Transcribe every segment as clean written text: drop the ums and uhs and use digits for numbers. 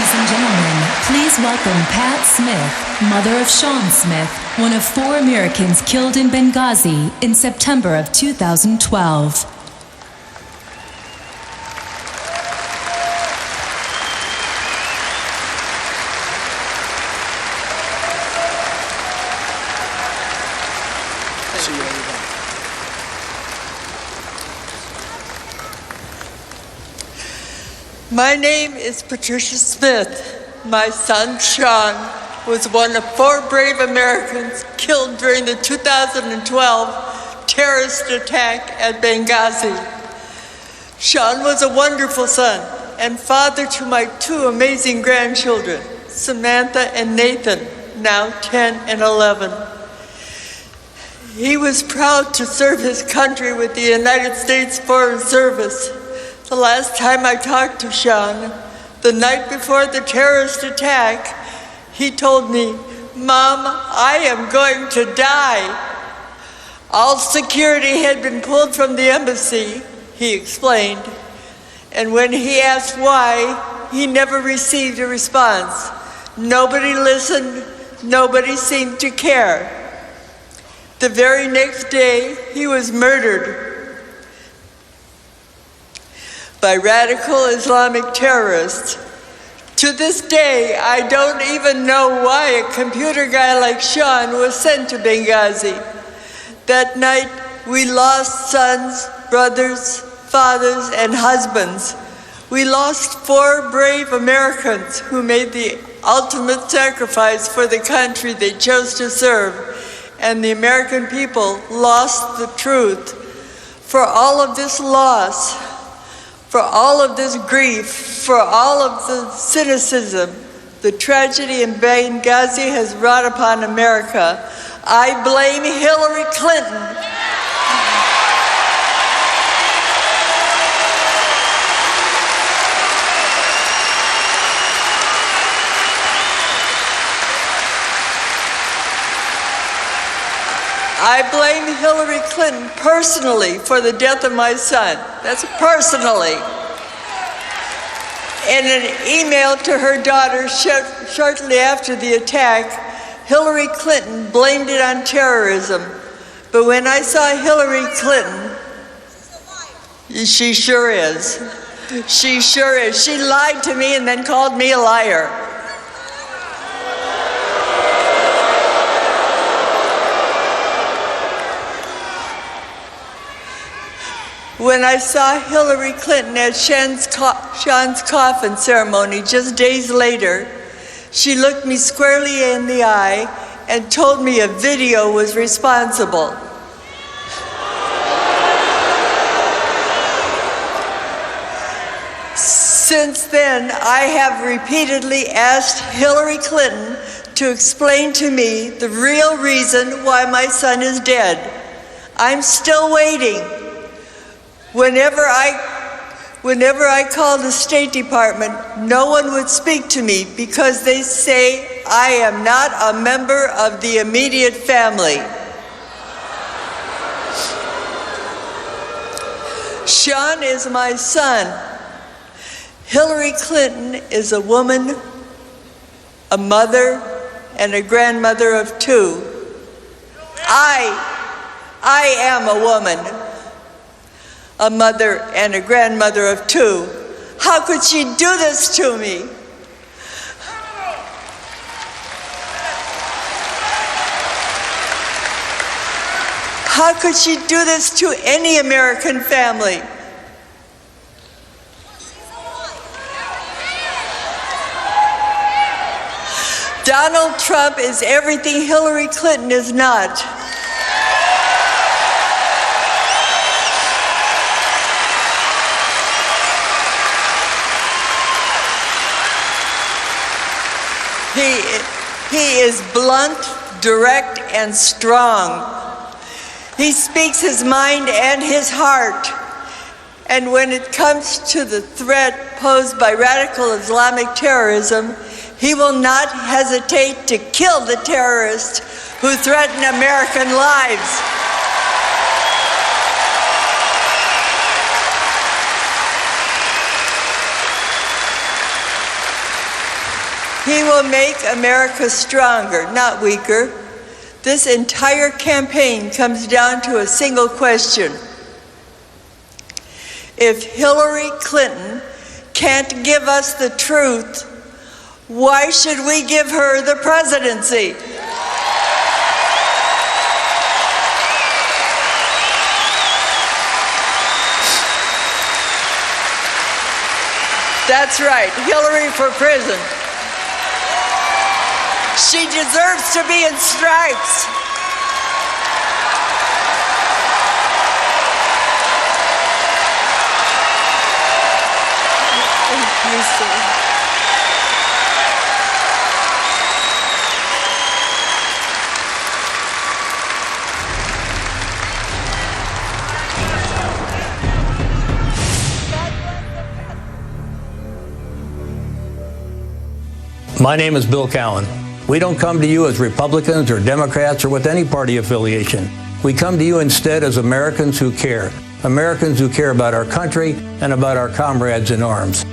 Ladies and gentlemen, please welcome Pat Smith, mother of Sean Smith, one of 4 Americans killed in Benghazi in September of 2012. My name is Patricia Smith. My son, Sean, was one of 4 brave Americans killed during the 2012 terrorist attack at Benghazi. Sean was a wonderful son and father to my 2 amazing grandchildren, Samantha and Nathan, now 10 and 11. He was proud to serve his country with the United States Foreign Service. The last time I talked to Sean, the night before the terrorist attack, he told me, "Mom, I am going to die." All security had been pulled from the embassy, he explained, and when he asked why, he never received a response. Nobody listened, nobody seemed to care. The very next day, he was murdered by radical Islamic terrorists. To this day, I don't even know why a computer guy like Sean was sent to Benghazi. That night, we lost sons, brothers, fathers, and husbands. We lost 4 brave Americans who made the ultimate sacrifice for the country they chose to serve, and the American people lost the truth. For all of this loss, for all of this grief, for all of the cynicism the tragedy in Benghazi has wrought upon America, I blame Hillary Clinton. I blame Hillary Clinton personally for the death of my son. That's personally. In an email to her daughter shortly after the attack, Hillary Clinton blamed it on terrorism. But when I saw Hillary Clinton, she sure is. She sure is. She lied to me and then called me a liar. When I saw Hillary Clinton at Sean's coffin ceremony just days later, she looked me squarely in the eye and told me a video was responsible. Since then, I have repeatedly asked Hillary Clinton to explain to me the real reason why my son is dead. I'm still waiting. Whenever I call the State Department, no one would speak to me because they say I am not a member of the immediate family. Sean is my son. Hillary Clinton is a woman, a mother, and a grandmother of 2. I am a woman, a mother, and a grandmother of 2. How could she do this to me? How could she do this to any American family? Donald Trump is everything Hillary Clinton is not. He is blunt, direct, and strong. He speaks his mind and his heart. And when it comes to the threat posed by radical Islamic terrorism, he will not hesitate to kill the terrorists who threaten American lives. He will make America stronger, not weaker. This entire campaign comes down to a single question. If Hillary Clinton can't give us the truth, why should we give her the presidency? That's right, Hillary for prison. She deserves to be in stripes. My name is Bill Cowan. We don't come to you as Republicans or Democrats or with any party affiliation. We come to you instead as Americans who care about our country and about our comrades in arms.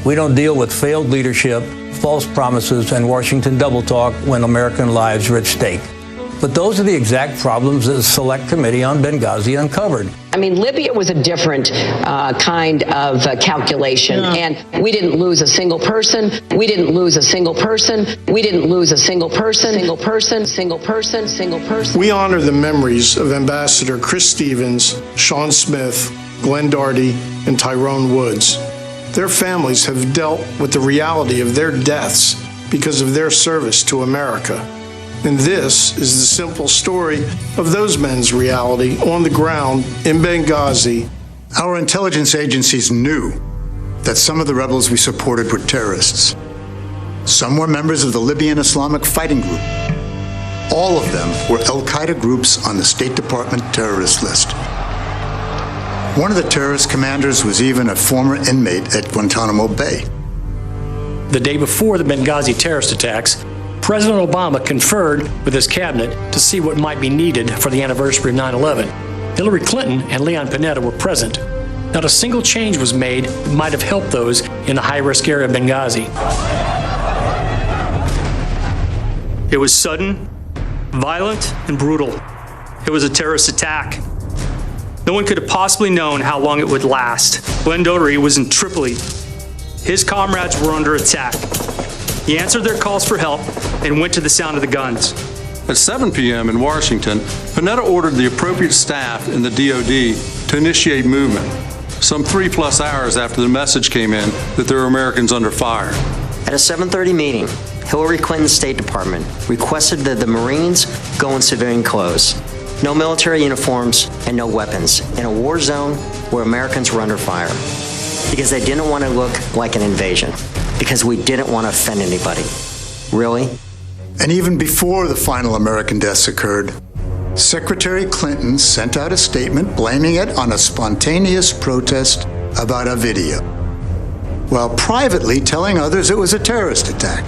We don't deal with failed leadership, false promises, and Washington double talk when American lives are at stake. But those are the exact problems that the Select Committee on Benghazi uncovered. I mean, Libya was a different kind of calculation, and we didn't lose a single person. We didn't lose a single person. We didn't lose a single person. Single person. Single person. Single person. We honor the memories of Ambassador Chris Stevens, Sean Smith, Glenn Darty, and Tyrone Woods. Their families have dealt with the reality of their deaths because of their service to America. And this is the simple story of those men's reality on the ground in Benghazi. Our intelligence agencies knew that some of the rebels we supported were terrorists. Some were members of the Libyan Islamic Fighting Group. All of them were Al-Qaeda groups on the State Department terrorist list. One of the terrorist commanders was even a former inmate at Guantanamo Bay. The day before the Benghazi terrorist attacks, President Obama conferred with his cabinet to see what might be needed for the anniversary of 9/11. Hillary Clinton and Leon Panetta were present. Not a single change was made that might have helped those in the high-risk area of Benghazi. It was sudden, violent, and brutal. It was a terrorist attack. No one could have possibly known how long it would last. Glenn Darty was in Tripoli. His comrades were under attack. He answered their calls for help and went to the sound of the guns. At 7 p.m. in Washington, Panetta ordered the appropriate staff in the DoD to initiate movement, some 3+ hours after the message came in that there were Americans under fire. At a 7:30 meeting, Hillary Clinton's State Department requested that the Marines go in civilian clothes, no military uniforms, and no weapons, in a war zone where Americans were under fire, because they didn't want to look like an invasion. Because we didn't want to offend anybody. Really? And even before the final American deaths occurred, Secretary Clinton sent out a statement blaming it on a spontaneous protest about a video, while privately telling others it was a terrorist attack.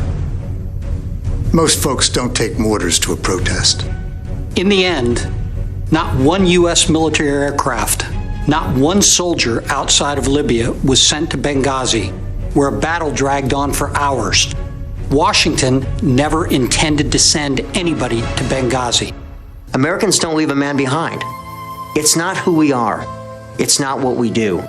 Most folks don't take mortars to a protest. In the end, not one U.S. military aircraft, not one soldier outside of Libya was sent to Benghazi, where a battle dragged on for hours. Washington never intended to send anybody to Benghazi. Americans don't leave a man behind. It's not who we are. It's not what we do.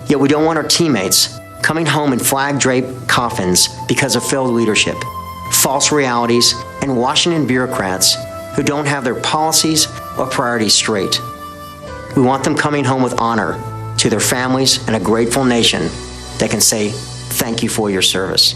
Yet we don't want our teammates coming home in flag-draped coffins because of failed leadership, false realities, and Washington bureaucrats who don't have their policies or priorities straight. We want them coming home with honor to their families and a grateful nation that can say, thank you for your service.